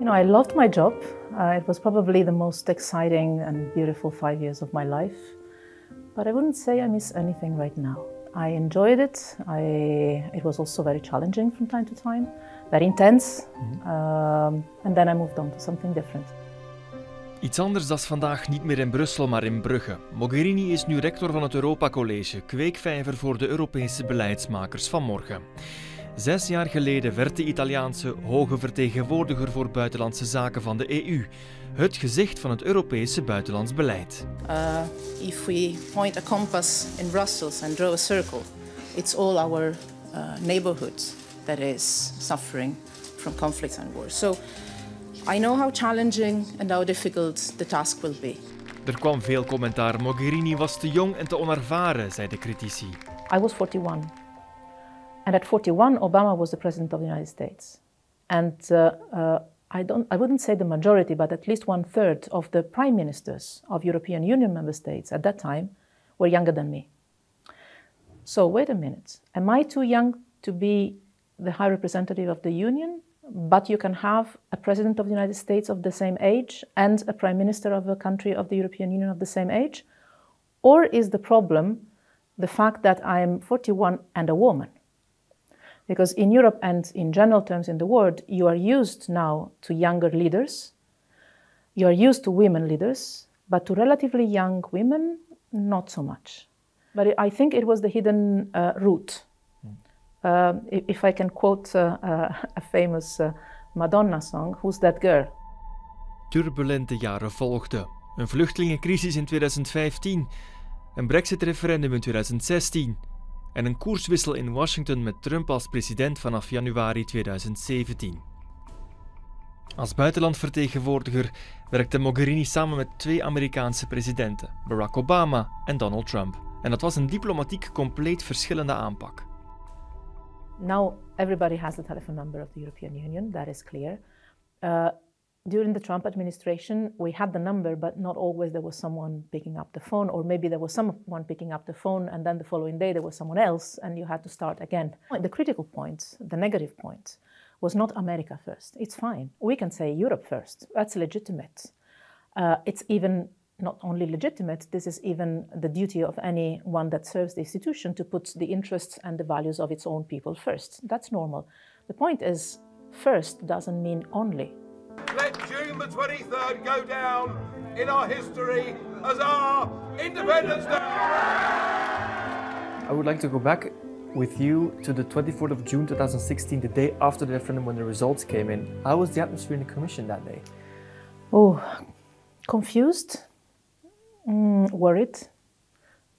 You know, I loved my job. It was probably the most exciting and beautiful 5 years of my life. But I wouldn't say I miss anything right now. I enjoyed it. It was also very challenging from time to time, very intense. And then I moved on to something different. Iets anders dan vandaag niet meer in Brussel, maar in Brugge. Mogherini is nu rector van het Europacollega, kweekvijver voor de Europese beleidsmakers van morgen. 6 jaar geleden werd de Italiaanse Hoge Vertegenwoordiger voor Buitenlandse Zaken van de EU het gezicht van het Europese buitenlands beleid. If we point a compass in Brussels and draw a circle, it's all our neighborhood that is suffering from conflicts and wars. So I know how challenging and how difficult the task will be. Er kwam veel commentaar. Mogherini was te jong en te onervaren, zei de critici. I was 41. And at 41, Obama was the president of the United States. And I wouldn't say the majority, but at least 1/3 of the prime ministers of European Union member states at that time were younger than me. So wait a minute, am I too young to be the High Representative of the Union? But you can have a president of the United States of the same age and a prime minister of a country of the European Union of the same age? Or is the problem the fact that I am 41 and a woman? Because in Europe and in general terms in the world, you are used now to younger leaders, you are used to women leaders, but to relatively young women, not so much. But I think it was the hidden root. If I can quote a famous Madonna song, Who's That Girl? Turbulente jaren volgden. Een vluchtelingencrisis in 2015, een brexit-referendum in 2016 en een koerswissel in Washington met Trump als president vanaf januari 2017. Als buitenlandvertegenwoordiger werkte Mogherini samen met 2 Amerikaanse presidenten, Barack Obama en Donald Trump. En dat was een diplomatiek compleet verschillende aanpak. Now everybody has the telephone number of the European Union, that is clear. During the Trump administration, we had the number, but not always there was someone picking up the phone, or maybe there was someone picking up the phone and then the following day there was someone else and you had to start again. The critical point, the negative point, was not America first. It's fine. We can say Europe first. That's legitimate. It's even not only legitimate, this is even the duty of anyone that serves the institution to put the interests and the values of its own people first. That's normal. The point is, first doesn't mean only. Let June the 23rd go down in our history as our Independence Day! I would like to go back with you to the 24th of June 2016, the day after the referendum when the results came in. How was the atmosphere in the Commission that day? Oh, confused. Worried,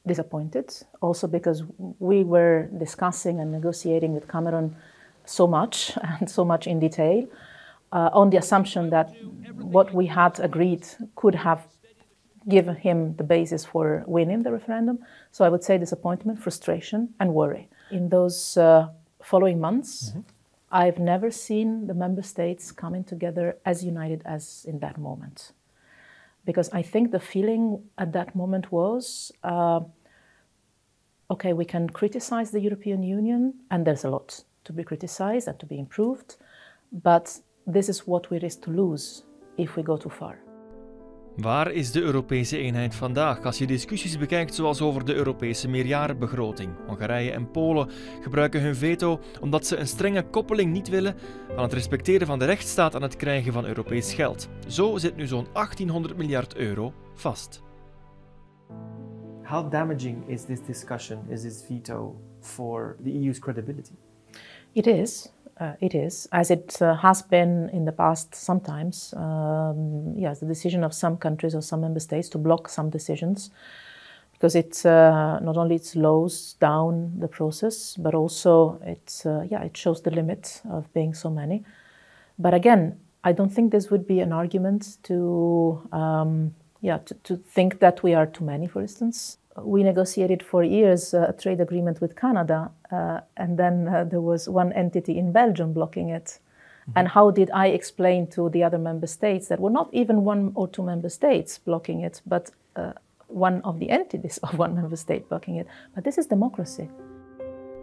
disappointed, also because we were discussing and negotiating with Cameron so much and so much in detail on the assumption that what we had agreed could have given him the basis for winning the referendum. So I would say disappointment, frustration and worry. In those following months, I've never seen the member states coming together as united as in that moment. Because I think the feeling at that moment was, okay, we can criticize the European Union, and there's a lot to be criticized and to be improved, but this is what we risk to lose if we go too far. Waar is de Europese eenheid vandaag? Als je discussies bekijkt zoals over de Europese meerjarenbegroting. Hongarije en Polen gebruiken hun veto omdat ze een strenge koppeling niet willen van het respecteren van de rechtsstaat aan het krijgen van Europees geld. Zo zit nu zo'n 1800 miljard euro vast. How damaging is this discussion, is this veto for the EU's credibility? It is, as it has been in the past sometimes. Yes, the decision of some countries or some member states to block some decisions, because it not only it slows down the process, but also it shows the limit of being so many. But again, I don't think this would be an argument to think that we are too many, for instance. We negotiated for years a trade agreement with Canada, and then there was one entity in Belgium blocking it. And how did I explain to the other member states that were not even 1 or 2 member states blocking it, but one of the entities of one member state blocking it? But this is democracy.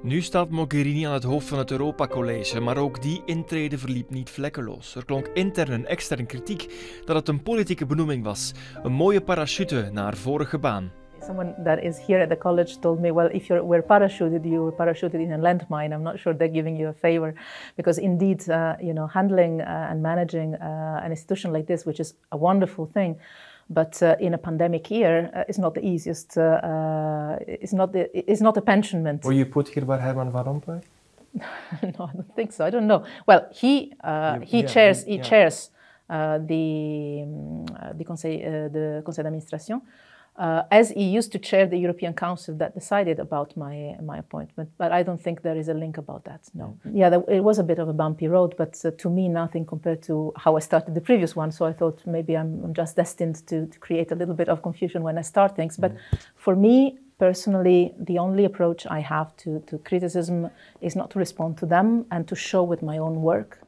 Nu staat Mogherini aan het hoofd van het Europacollega, maar ook die intrede verliep niet vlekkeloos. Er klonk intern en extern kritiek dat het een politieke benoeming was. Een mooie parachute naar haar vorige baan. Someone that is here at the college told me, well, if you were parachuted in a landmine. I'm not sure they're giving you a favor, because indeed, handling and managing an institution like this, which is a wonderful thing, but in a pandemic year, is not the easiest. Is not a pensionment. Were you put here by Herman Van Rompuy? No, I don't think so. I don't know. Well, he chairs the Conseil d'administration. As he used to chair the European Council that decided about my appointment, but I don't think there is a link about that, no. Yeah, it was a bit of a bumpy road, but to me nothing compared to how I started the previous one, so I thought maybe I'm just destined to create a little bit of confusion when I start things. But for me, personally, the only approach I have to criticism is not to respond to them and to show with my own work